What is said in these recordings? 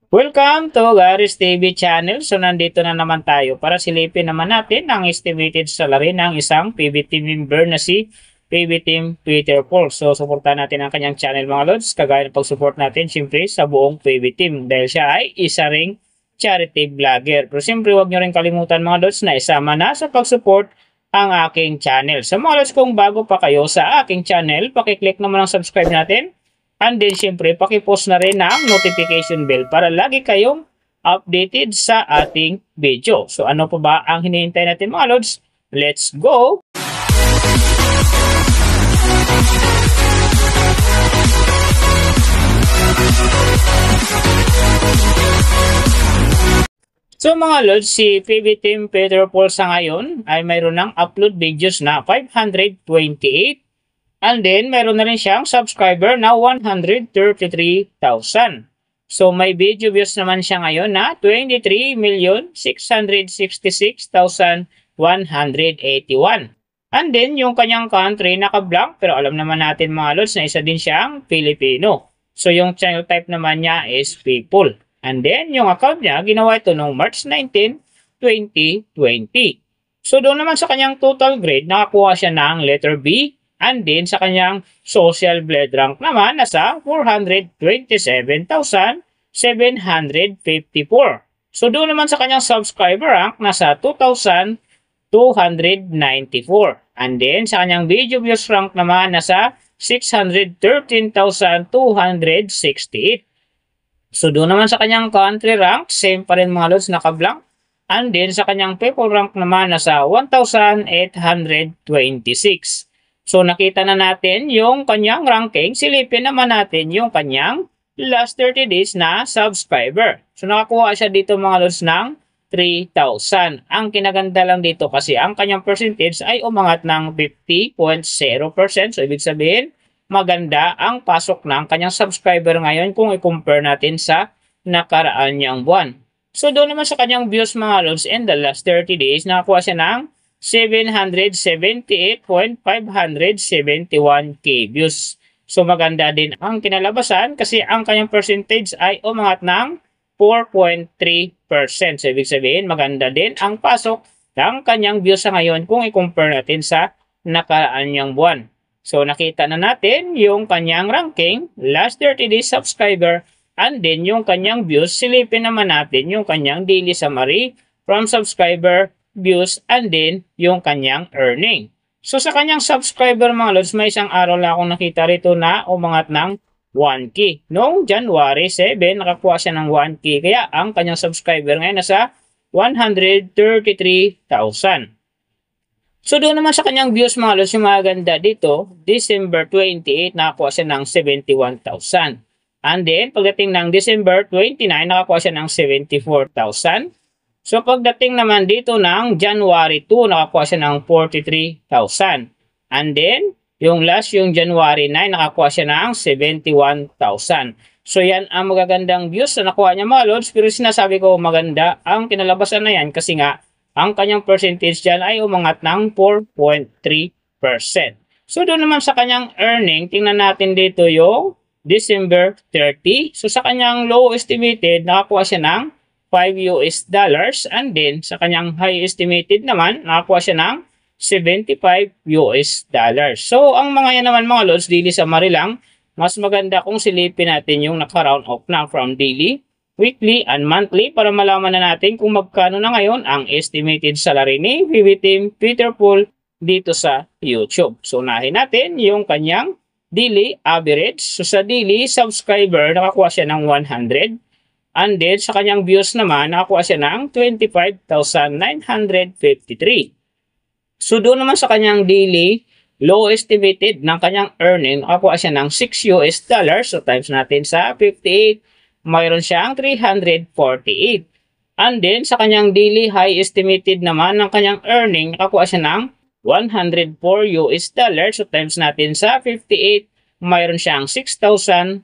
Welcome to Gary's TV channel. So nandito na naman tayo para silipin naman natin ang estimated salary ng isang PB Team member na si PB Team Peter Paul. So suportahan natin ang kanyang channel mga lods. Kagaya ng pag-support natin siyempre sa buong PB Team dahil siya ay isa ring charity vlogger. Pero siyempre huwag nyo rin kalimutan mga lods na isama na sa pag-support ang aking channel. Sa mga lods kung bago pa kayo sa aking channel, pakiclick naman ang subscribe natin. And then, syempre, pakipost na rin ang notification bell para lagi kayong updated sa ating video. So, ano pa ba ang hinihintay natin mga lods? Let's go! So, mga lods, si PB Team Peter Paul sa ngayon ay mayroon ng upload videos na 528. And then, meron na rin siyang subscriber na 133,000. So, may video views naman siya ngayon na 23,666,181. And then, yung kanyang country naka-blank. Pero alam naman natin mga lods na isa din siyang Filipino. So, yung channel type naman niya is people. And then, yung account niya, ginawa ito noong March 19, 2020. So, doon naman sa kanyang total grade, nakakuha siya ng letter B. And then, sa kanyang social blade rank naman, nasa 427,754. So, doon naman sa kanyang subscriber rank, nasa 2,294. And then, sa kanyang video views rank naman, nasa 613,268. So, doon naman sa kanyang country rank, same pa rin mga lods, naka-blank. And then, sa kanyang people rank naman, nasa 1,826. So, nakita na natin yung kanyang ranking. Silipin naman natin yung kanyang last 30 days na subscriber. So, nakakuha siya dito mga lods ng 3,000. Ang kinaganda lang dito kasi ang kanyang percentage ay umangat ng 50.0%. So, ibig sabihin, maganda ang pasok ng kanyang subscriber ngayon kung i-compare natin sa nakaraan niyang buwan. So, doon naman sa kanyang views mga lods in the last 30 days, nakakuha siya ng 778,571k views. So maganda din ang kinalabasan kasi ang kanyang percentage ay umangat ng 4.3%. So ibig sabihin maganda din ang pasok ng kanyang views sa ngayon kung i-compare natin sa nakaraan niyang buwan. So nakita na natin yung kanyang ranking, last 30 days subscriber, and then yung kanyang views. Silipin naman natin yung kanyang daily summary from subscriber, views, and then yung kanyang earning. So sa kanyang subscriber mga lods, may isang araw lang akong nakita rito na umangat ng 1K. Noong January 7, nakakuha siya ng 1K. Kaya ang kanyang subscriber ngayon nasa 133,000. So doon naman sa kanyang views mga lods, yung maganda dito, December 28, nakakuha siya ng 71,000. And then pagdating ng December 29, nakakuha siya ng 74,000. So, pagdating naman dito ng January 2, nakakuha siya ng 43,000. And then, yung January 9, nakakuha siya ng 71,000. So, yan ang magagandang views na nakuha niya mga lods. Pero sinasabi ko maganda ang kinalabasan na yan kasi nga, ang kanyang percentage dyan ay umangat ng 4.3%. So, doon naman sa kanyang earning, tingnan natin dito yung December 30. So, sa kanyang low estimated, nakakuha siya ng $5 and then sa kanyang high estimated naman nakakuha siya ng $75. So ang mga yan naman mga lods, daily summary lang. Mas maganda kung silipin natin yung naka-round off na from daily, weekly, and monthly para malaman na natin kung magkano na ngayon ang estimated salary ni PB Team Peter Paul dito sa YouTube. So unahin natin yung kanyang daily average. So sa daily subscriber nakakuha siya ng 100. And then, sa kanyang views naman, nakakuha siya ng 25,953. So, doon naman sa kanyang daily, low estimated ng kanyang earning, nakakuha siya ng $6. So, times natin sa 58, mayroon siyang 348. And then, sa kanyang daily high estimated naman ng kanyang earning, nakakuha siya ng $104. So, times natin sa 58, mayroon siyang 6,032.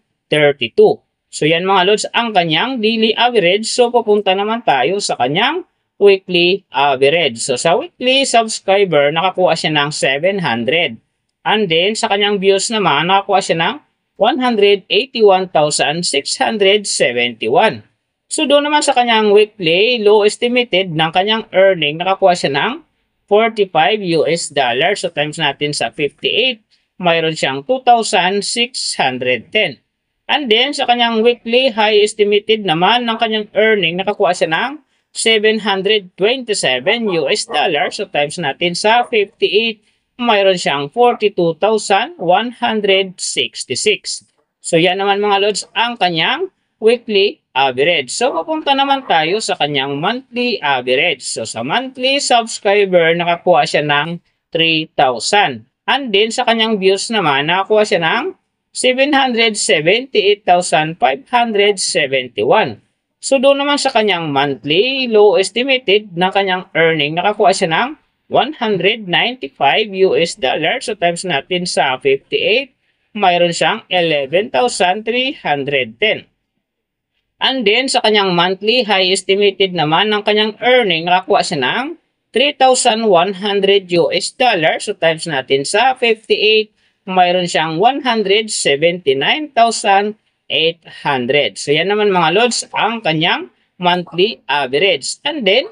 So yan mga lods ang kanyang daily average. So pupunta naman tayo sa kanyang weekly average. So sa weekly subscriber nakakuha siya ng 700. And then sa kanyang views naman nakakuha siya ng 181,671. So doon naman sa kanyang weekly low estimated ng kanyang earning, nakakuha siya ng 45 US dollars. So times natin sa 58, mayroon siyang 2,610. And then sa kanyang weekly high estimated naman ng kanyang earning, nakakuha siya ng 727 US dollars. So times natin sa 58, mayroon siyang 42,166. So yan naman mga lods ang kanyang weekly average. So pupunta naman tayo sa kanyang monthly average. So sa monthly subscriber, nakakuha siya ng 3,000. And then sa kanyang views naman, nakakuha siya ng 778,571. So doon naman sa kanyang monthly low estimated na kanyang earning, nakakuha siya ng 195 US dollars. So times natin sa 58, mayroon siyang 11,310. And then sa kanyang monthly high estimated naman ng kanyang earning, nakakuha siya ng 3,100 US dollars. So times natin sa 58, mayroon siyang 179,800. So yan naman mga lods ang kanyang monthly average. And then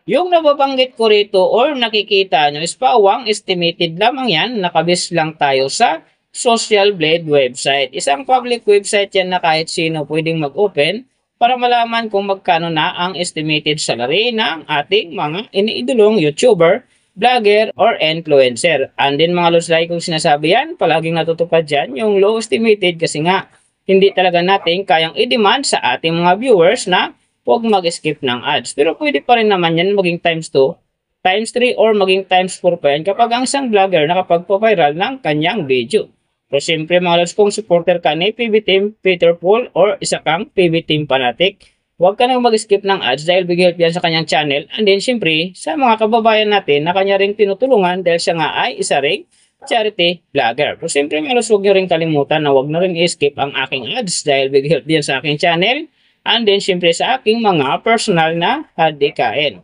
yung nababanggit ko rito or nakikita nyo is pawang estimated lamang yan. Nakabis lang tayo sa Social Blade website. Isang public website yan na kahit sino pwedeng mag-open para malaman kung magkano na ang estimated salary ng ating mga iniidolong YouTuber, vlogger, or influencer. And then mga lods, like kung sinasabi yan, palaging natutupad dyan yung low estimated kasi nga hindi talaga natin kayang i-demand sa ating mga viewers na huwag mag-skip ng ads. Pero pwede pa rin naman yan maging times 2, times 3, or maging times 4 pa yan kapag ang isang vlogger nakapagpa-viral ng kanyang video. Pero siyempre mga lods, kung supporter ka ni PB Team Peter Paul or isa kang PB Team fanatic, huwag ka nang mag-skip ng ads dahil big help yan sa kanyang channel. And then siyempre sa mga kababayan natin na kanya ring tinutulungan dahil siya nga ay isa ring charity vlogger. Pero siyempre mga lods, huwag nyo rin kalimutan na huwag na rin i-skip ang aking ads dahil big help yan sa aking channel. And then siyempre sa aking mga personal na hadikain.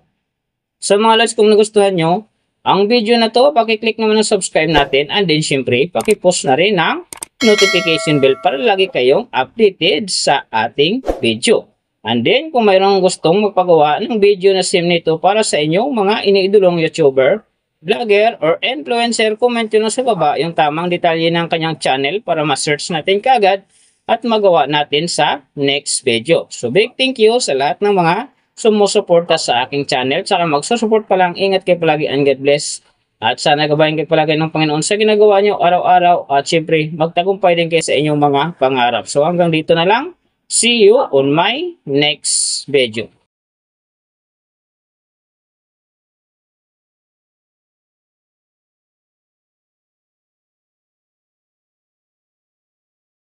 So mga lods, kung nagustuhan nyo ang video na to, pakiclick naman ang subscribe natin. And then siyempre, pakipost na rin ang notification bell para lagi kayong updated sa ating video. And then, kung mayroong gustong magpagawa ng video na sim nito para sa inyong mga iniidolong YouTuber, vlogger, or influencer, comment nyo na sa baba yung tamang detalye ng kanyang channel para ma-search natin kagad at magawa natin sa next video. So, big thank you sa lahat ng mga sumusuporta sa aking channel. Saka magsusupport pa lang, ingat kayo palagi and God bless. At sana gabayan kayo palagi ng Panginoon sa ginagawa nyo araw-araw. At syempre, magtagumpay din kayo sa inyong mga pangarap. So hanggang dito na lang. See you on my next video.